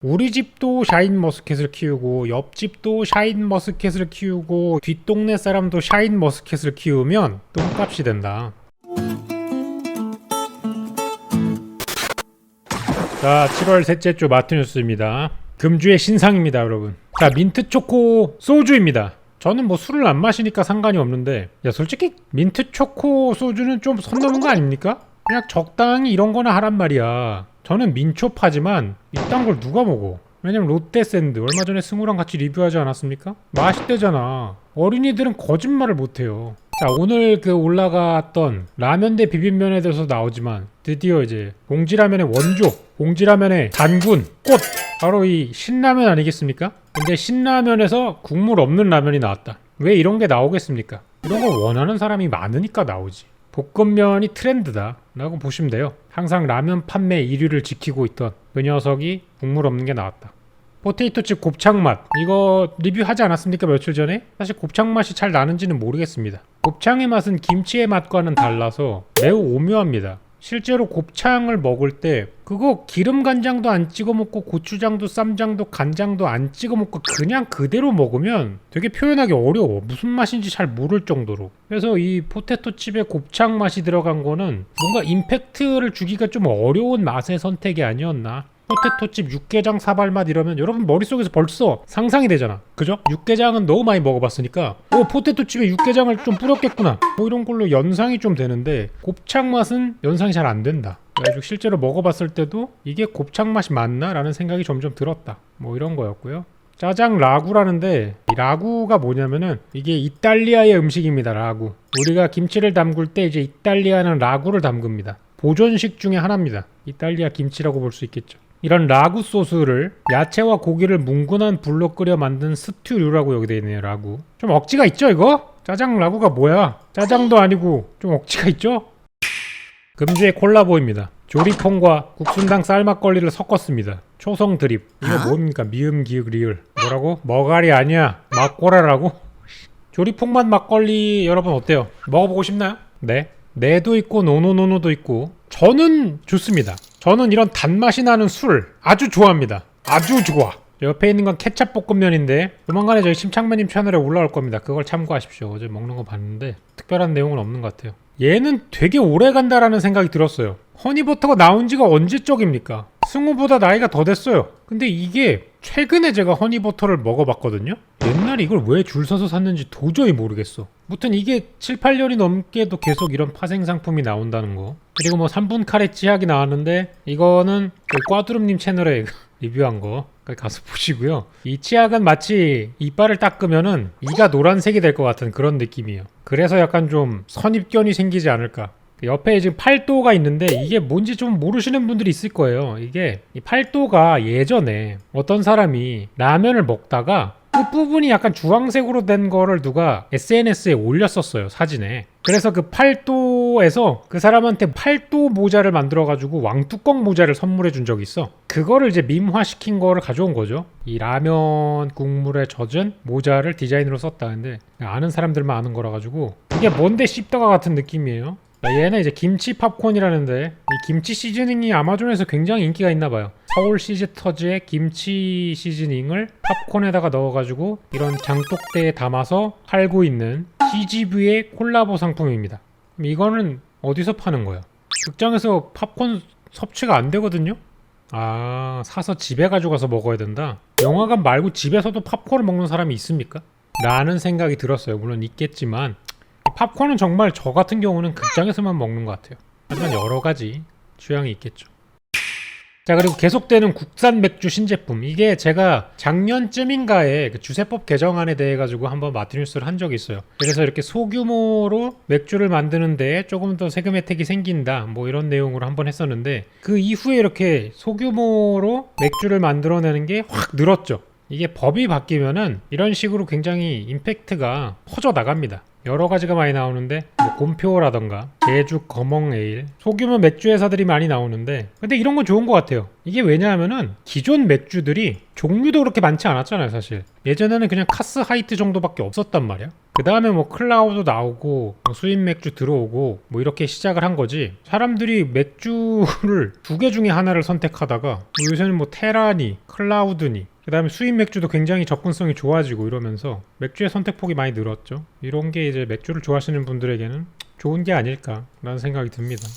우리 집도 샤인머스켓을 키우고 옆집도 샤인머스켓을 키우고 뒷동네 사람도 샤인머스켓을 키우면 똥값이 된다. 자, 7월 셋째 주 마트뉴스입니다. 금주의 신상입니다, 여러분. 자, 민트초코 소주입니다. 저는 뭐 술을 안 마시니까 상관이 없는데, 야, 솔직히 민트초코 소주는 좀 선 넘은 거 아닙니까? 그냥 적당히 이런 거나 하란 말이야. 저는 민초파지만 이딴 걸 누가 먹어? 왜냐면 롯데샌드 얼마 전에 승우랑 같이 리뷰하지 않았습니까? 맛있대잖아. 어린이들은 거짓말을 못해요. 자, 오늘 그 올라갔던 라면 대 비빔면에 대해서 나오지만 드디어 이제 봉지라면의 원조, 봉지라면의 단군, 꽃! 바로 이 신라면 아니겠습니까? 근데 신라면에서 국물 없는 라면이 나왔다. 왜 이런 게 나오겠습니까? 이런 거 원하는 사람이 많으니까 나오지. 볶음면이 트렌드다 라고 보시면 돼요. 항상 라면 판매 1위를 지키고 있던 그 녀석이 국물 없는 게 나왔다. 포테이토칩 곱창맛, 이거 리뷰하지 않았습니까, 며칠 전에? 사실 곱창 맛이 잘 나는지는 모르겠습니다. 곱창의 맛은 김치의 맛과는 달라서 매우 오묘합니다. 실제로 곱창을 먹을 때 그거 기름 간장도 안 찍어 먹고 고추장도 쌈장도 간장도 안 찍어 먹고 그냥 그대로 먹으면 되게 표현하기 어려워. 무슨 맛인지 잘 모를 정도로. 그래서 이 포테토 칩에 곱창 맛이 들어간 거는 뭔가 임팩트를 주기가 좀 어려운 맛의 선택이 아니었나. 포테토칩 육개장 사발맛 이러면 여러분 머릿속에서 벌써 상상이 되잖아. 그죠? 육개장은 너무 많이 먹어봤으니까 포테토칩에 육개장을 좀 뿌렸겠구나 뭐 이런 걸로 연상이 좀 되는데 곱창 맛은 연상이 잘 안 된다. 그래가지고 실제로 먹어봤을 때도 이게 곱창 맛이 맞나? 라는 생각이 점점 들었다. 뭐 이런 거였고요. 짜장 라구라는데 이 라구가 뭐냐면은 이게 이탈리아의 음식입니다. 라구. 우리가 김치를 담글 때 이제 이탈리아는 라구를 담급니다. 보존식 중에 하나입니다. 이탈리아 김치라고 볼 수 있겠죠. 이런 라구 소스를 야채와 고기를 뭉근한 불로 끓여 만든 스튜류라고 여기 되어 있네요. 라구. 좀 억지가 있죠 이거? 짜장 라구가 뭐야? 짜장도 아니고 좀 억지가 있죠? 금주의 콜라보입니다. 조리퐁과 국순당 쌀막걸리를 섞었습니다. 초성 드립. 이거 뭡니까? 미음 기읍 리을. 뭐라고? 머가리 아니야. 막고라라고? 조리퐁맛 막걸리 여러분 어때요? 먹어보고 싶나요? 네. 네도 있고 노노노노도 있고 저는 좋습니다. 저는 이런 단맛이 나는 술 아주 좋아합니다. 아주 좋아. 옆에 있는 건 케찹 볶음면인데 조만간에 저희 심창맨님 채널에 올라올 겁니다. 그걸 참고하십시오. 어제 먹는 거 봤는데 특별한 내용은 없는 것 같아요. 얘는 되게 오래 간다라는 생각이 들었어요. 허니버터가 나온 지가 언제적입니까? 승우보다 나이가 더 됐어요. 근데 이게 최근에 제가 허니버터를 먹어봤거든요. 옛날에 이걸 왜 줄 서서 샀는지 도저히 모르겠어. 무튼 이게 7, 8년이 넘게도 계속 이런 파생 상품이 나온다는 거. 그리고 뭐 3분 카레 찌약이 나왔는데 이거는 그 꽈두름님 채널에 리뷰한 거 가서 보시고요. 이 치약은 마치 이빨을 닦으면은 이가 노란색이 될 것 같은 그런 느낌이에요. 그래서 약간 좀 선입견이 생기지 않을까. 옆에 지금 팔도가 있는데 이게 뭔지 좀 모르시는 분들이 있을 거예요. 이게 이 팔도가 예전에 어떤 사람이 라면을 먹다가 끝부분이 약간 주황색으로 된 거를 누가 SNS에 올렸었어요. 사진에. 그래서 그 팔도에서 그 사람한테 팔도 모자를 만들어가지고 왕뚜껑 모자를 선물해 준 적이 있어. 그거를 이제 밈화시킨 거를 가져온 거죠. 이 라면 국물에 젖은 모자를 디자인으로 썼다. 근데 아는 사람들만 아는 거라 가지고 이게 뭔데 씹다가 같은 느낌이에요. 얘는 이제 김치 팝콘이라는데 이 김치 시즈닝이 아마존에서 굉장히 인기가 있나봐요. 서울 시즈터즈의 김치 시즈닝을 팝콘에다가 넣어가지고 이런 장독대에 담아서 팔고 있는 CGV의 콜라보 상품입니다. 이거는 어디서 파는 거야? 극장에서 팝콘 섭취가 안 되거든요? 아, 사서 집에 가져가서 먹어야 된다? 영화관 말고 집에서도 팝콘을 먹는 사람이 있습니까? 라는 생각이 들었어요. 물론 있겠지만 팝콘은 정말 저 같은 경우는 극장에서만 먹는 것 같아요. 하지만 여러 가지 취향이 있겠죠. 자, 그리고 계속되는 국산 맥주 신제품. 이게 제가 작년쯤인가에 그 주세법 개정안에 대해 가지고 한번 마트뉴스를 한 적이 있어요. 그래서 이렇게 소규모로 맥주를 만드는데 조금 더 세금 혜택이 생긴다 뭐 이런 내용으로 한번 했었는데 그 이후에 이렇게 소규모로 맥주를 만들어내는 게 확 늘었죠. 이게 법이 바뀌면은 이런 식으로 굉장히 임팩트가 퍼져 나갑니다. 여러 가지가 많이 나오는데 뭐 곰표라던가 제주 거멍 에일 소규모 맥주 회사들이 많이 나오는데 근데 이런 건 좋은 것 같아요. 이게 왜냐하면은 기존 맥주들이 종류도 그렇게 많지 않았잖아요 사실. 예전에는 그냥 카스 하이트 정도밖에 없었단 말이야. 그 다음에 뭐 클라우드 나오고 뭐 수입 맥주 들어오고 뭐 이렇게 시작을 한 거지. 사람들이 맥주를 두 개 중에 하나를 선택하다가 뭐 요새는 뭐 테라니 클라우드니 그 다음에 수입 맥주도 굉장히 접근성이 좋아지고 이러면서 맥주의 선택폭이 많이 늘었죠. 이런 게 이제 맥주를 좋아하시는 분들에게는 좋은 게 아닐까라는 생각이 듭니다.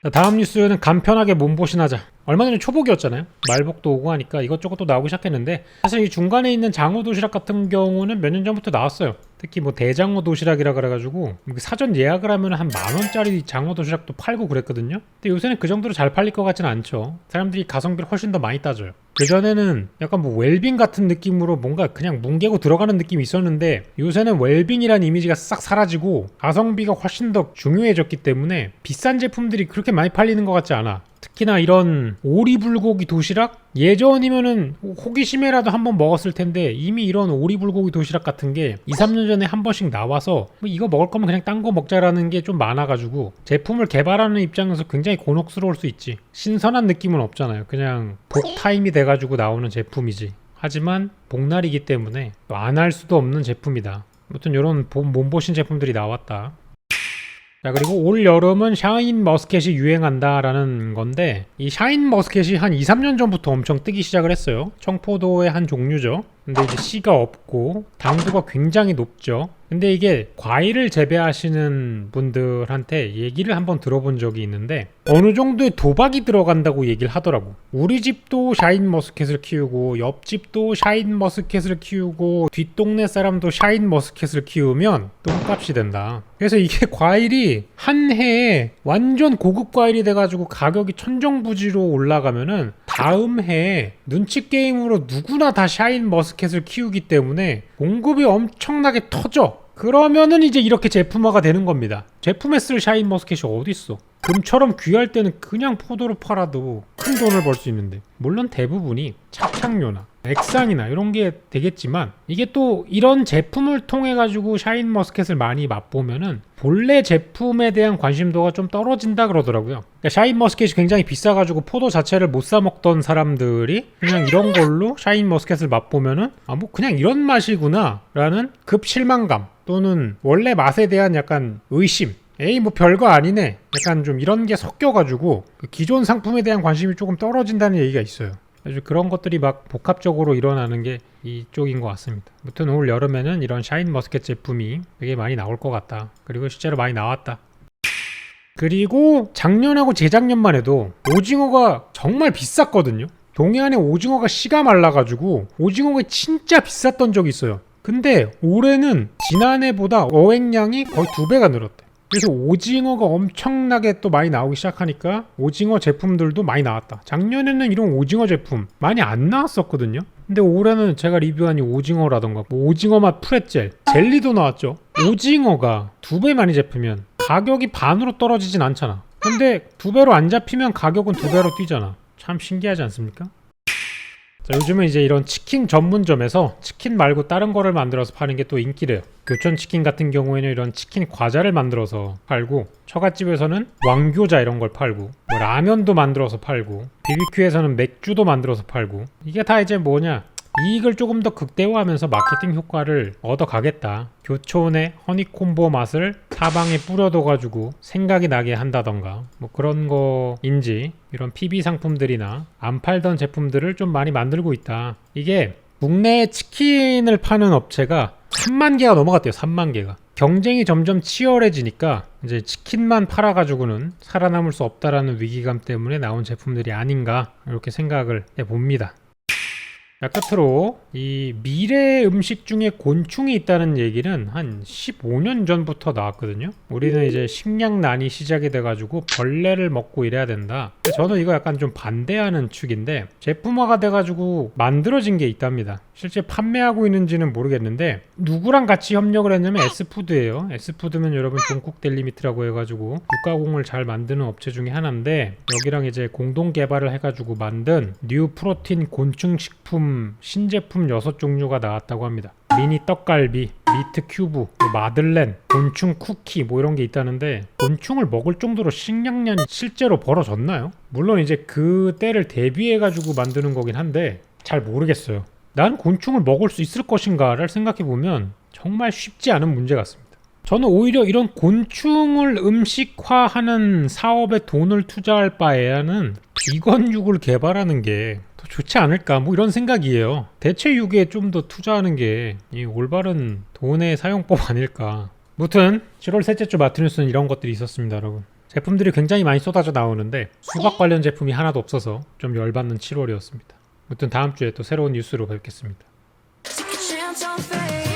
자, 다음 뉴스는 간편하게 몸보신 하자. 얼마 전에 초복이었잖아요. 말복도 오고 하니까 이것저것 또 나오기 시작했는데 사실 이 중간에 있는 장어 도시락 같은 경우는 몇 년 전부터 나왔어요. 특히 뭐 대장어 도시락이라 그래가지고 사전 예약을 하면 한 10,000원짜리 장어 도시락도 팔고 그랬거든요. 근데 요새는 그 정도로 잘 팔릴 것 같지는 않죠. 사람들이 가성비를 훨씬 더 많이 따져요. 그전에는 약간 뭐 웰빙 같은 느낌으로 뭔가 그냥 뭉개고 들어가는 느낌이 있었는데 요새는 웰빙이라는 이미지가 싹 사라지고 가성비가 훨씬 더 중요해졌기 때문에 비싼 제품들이 그렇게 많이 팔리는 것 같지 않아. 특히나 이런 오리불고기 도시락? 예전이면은 호기심에라도 한번 먹었을 텐데 이미 이런 오리불고기 도시락 같은 게 2, 3년 전에 한 번씩 나와서 뭐 이거 먹을 거면 그냥 딴 거 먹자라는 게 좀 많아가지고 제품을 개발하는 입장에서 굉장히 곤혹스러울 수 있지. 신선한 느낌은 없잖아요. 그냥 복타임이 돼가지고 나오는 제품이지. 하지만 복날이기 때문에 안 할 수도 없는 제품이다. 아무튼 이런 몸보신 제품들이 나왔다. 자, 그리고 올 여름은 샤인 머스켓이 유행한다라는 건데 이 샤인 머스켓이 한 2, 3년 전부터 엄청 뜨기 시작을 했어요. 청포도의 한 종류죠. 근데 이제 씨가 없고 당도가 굉장히 높죠. 근데 이게 과일을 재배하시는 분들한테 얘기를 한번 들어본 적이 있는데 어느 정도의 도박이 들어간다고 얘기를 하더라고. 우리 집도 샤인 머스켓을 키우고 옆집도 샤인 머스켓을 키우고 뒷동네 사람도 샤인 머스켓을 키우면 똥값이 된다. 그래서 이게 과일이 한 해에 완전 고급 과일이 돼가지고 가격이 천정부지로 올라가면은 다음 해에 눈치 게임으로 누구나 다 샤인 머스켓을 키우기 때문에 공급이 엄청나게 터져. 그러면은 이제 이렇게 제품화가 되는 겁니다. 제품에 쓸 샤인 머스켓이 어딨어. 금처럼 귀할 때는 그냥 포도로 팔아도 큰 돈을 벌 수 있는데 물론 대부분이 착착료나 액상이나 이런 게 되겠지만 이게 또 이런 제품을 통해 가지고 샤인 머스켓을 많이 맛보면은 본래 제품에 대한 관심도가 좀 떨어진다 그러더라고요. 그러니까 샤인 머스켓이 굉장히 비싸가지고 포도 자체를 못 사 먹던 사람들이 그냥 이런 걸로 샤인 머스켓을 맛보면은 아 뭐 그냥 이런 맛이구나 라는 급 실망감 또는 원래 맛에 대한 약간 의심, 에이 뭐 별거 아니네, 약간 좀 이런 게 섞여가지고 그 기존 상품에 대한 관심이 조금 떨어진다는 얘기가 있어요. 아주 그런 것들이 막 복합적으로 일어나는 게 이쪽인 것 같습니다. 아무튼 올 여름에는 이런 샤인 머스켓 제품이 되게 많이 나올 것 같다. 그리고 실제로 많이 나왔다. 그리고 작년하고 재작년만 해도 오징어가 정말 비쌌거든요. 동해안에 오징어가 씨가 말라가지고 오징어가 진짜 비쌌던 적이 있어요. 근데 올해는 지난해보다 어획량이 거의 2배가 늘었대. 그래서 오징어가 엄청나게 또 많이 나오기 시작하니까 오징어 제품들도 많이 나왔다. 작년에는 이런 오징어 제품 많이 안 나왔었거든요. 근데 올해는 제가 리뷰한 이 오징어라던가 뭐 오징어 맛 프레첼, 젤리도 나왔죠. 오징어가 2배 많이 잡히면 가격이 반으로 떨어지진 않잖아. 근데 2배로 안 잡히면 가격은 2배로 뛰잖아. 참 신기하지 않습니까? 자, 요즘은 이제 이런 치킨 전문점에서 치킨 말고 다른 거를 만들어서 파는 게 또 인기래요. 교촌치킨 같은 경우에는 이런 치킨 과자를 만들어서 팔고, 처갓집에서는 왕교자 이런 걸 팔고, 뭐 라면도 만들어서 팔고, BBQ에서는 맥주도 만들어서 팔고, 이게 다 이제 뭐냐, 이익을 조금 더 극대화하면서 마케팅 효과를 얻어가겠다. 교촌의 허니콤보 맛을 사방에 뿌려둬가지고 생각이 나게 한다던가 뭐 그런 거인지, 이런 PB 상품들이나 안 팔던 제품들을 좀 많이 만들고 있다. 이게 국내에 치킨을 파는 업체가 3만 개가 넘어갔대요. 3만 개가. 경쟁이 점점 치열해지니까 이제 치킨만 팔아가지고는 살아남을 수 없다라는 위기감 때문에 나온 제품들이 아닌가, 이렇게 생각을 해봅니다. 자, 끝으로 이 미래 음식 중에 곤충이 있다는 얘기는 한 15년 전부터 나왔거든요. 우리는 이제 식량난이 시작이 돼가지고 벌레를 먹고 이래야 된다. 저는 이거 약간 좀 반대하는 축인데, 제품화가 돼가지고 만들어진 게 있답니다. 실제 판매하고 있는지는 모르겠는데 누구랑 같이 협력을 했냐면 S푸드예요. S푸드면 여러분 종국 델리미트라고 해가지고 육가공을 잘 만드는 업체 중에 하나인데, 여기랑 이제 공동 개발을 해가지고 만든 뉴 프로틴 곤충 식품 신제품 6종류가 나왔다고 합니다. 미니 떡갈비, 미트 큐브, 마들렌, 곤충 쿠키 뭐 이런 게 있다는데, 곤충을 먹을 정도로 식량량이 실제로 벌어졌나요? 물론 이제 그 때를 대비해가지고 만드는 거긴 한데 잘 모르겠어요. 난 곤충을 먹을 수 있을 것인가를 생각해보면 정말 쉽지 않은 문제 같습니다. 저는 오히려 이런 곤충을 음식화하는 사업에 돈을 투자할 바에는 비건육을 개발하는 게 더 좋지 않을까 뭐 이런 생각이에요. 대체육에 좀 더 투자하는 게 이 올바른 돈의 사용법 아닐까. 무튼 7월 셋째 주 마트뉴스는 이런 것들이 있었습니다, 여러분. 제품들이 굉장히 많이 쏟아져 나오는데 수박 관련 제품이 하나도 없어서 좀 열받는 7월이었습니다. 무튼 다음 주에 또 새로운 뉴스로 뵙겠습니다. Chance on fate.